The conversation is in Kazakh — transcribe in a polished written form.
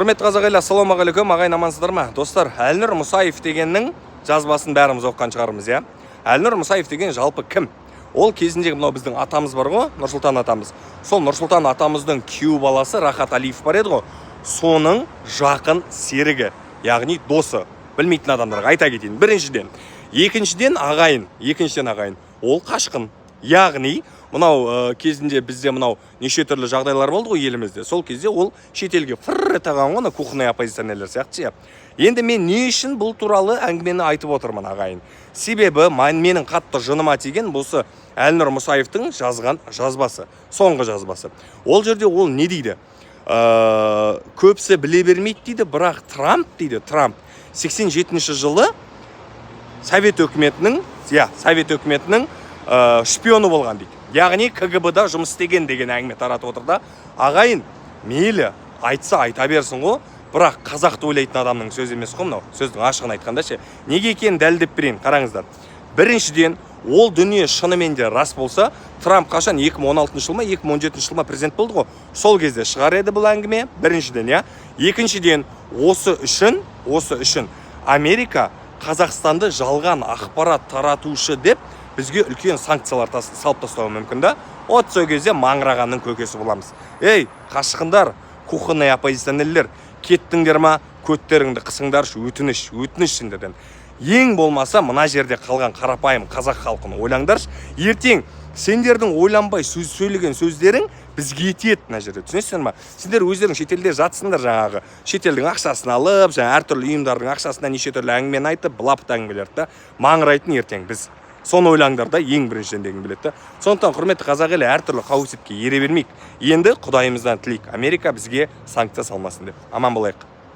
Құрметті қазақ елі, ассалаумағалейкум, ағайын амансыздар ма? Достар, Әлнұр Мұсаев дегеннің жазбасын бәріміз оққан шығармыз, иә? Әлнұр Мұсаев деген жалпы кім? Ол кезіндегі мынау біздің атамыз бар ғой, Нұрсұлтан атамыз. Сол Нұрсұлтан атамыздың күйеу баласы Рахат Алиев бар еді ғой. Соның жақын серігі, яғни досы. Білмейтін адамдарға айта кетейін. Екіншіден ағайын. Ол қашқын. Яғни мынау кезінде бізде мынау неше түрлі жағдайлар болды ғой елімізде. Сол кезде ол шетелге таған ғой, кухонный оппозиционерлер сияқты. Енді мен не үшін бұл туралы әңгімені айтып отырмын, ағайын? Себебі менің қатты жыныма тиген осы Әлнұр Мұсаевтың жазған жазбасы, соңғы жазбасы. Ол жерде ол не дейді? Көпсі біле бермейді дейді, бірақ Трамп 87 жылы Совет өкіметінің шпионы болған дейді. Яғни КГБ-да жұмыс істеген деген әңгіме таратып отыр да. Ағайын, мейлі айтса айта берсін ғой, бірақ қазақты ойлайтын адамның сөзі емес қой мынау. Сөздің ашығын айтқанда ше. Неге екенін дәлелдеп берейін, қараңыздар. Біріншіден, ол дүние шынымен де рас болса, Трамп қашан 2016 жыл ма, 2017 жыл ма президент болды ғой. Сол кезде шығар еді бұл әңгіме. Біріншіден, иә. Екіншіден, осы үшін Америка Қазақстанды жалған ақпарат таратушы деп бізге үлкен санкциялар салып тастауы мүмкін да. Сол кезде маңырағанның көкесі боламыз. Ей, қашқындар, кухонный оппозиционерлер, кеттіңдер ма, көттеріңді қысыңдаршы, өтініш сендерден. Ең болмаса мына жерде қалған қарапайым қазақ халқын ойлаңдаршы. Ертең сендердің ойланбай сөйлеген сөздерің бізге етеді мына жерде. Түсінесіңдер ма? Сендер өздерің шетелде жатсыңдар жаңағы. Шетелдің ақшасын алып, әртүрлі ұйымдардың ақшасына неше түрлі әңгімені айтып, былапыт әңгімелерді маңырайтын ертең біз. Соны ойлаңдар да, ең біріншіден деген біледі. Сондықтан құрметті қазақ елі, әртүрлі қауесетке ере бермейік. Енді Құдайымыздан тілейік, Америка бізге санкция салмасын деп. Аман болайық.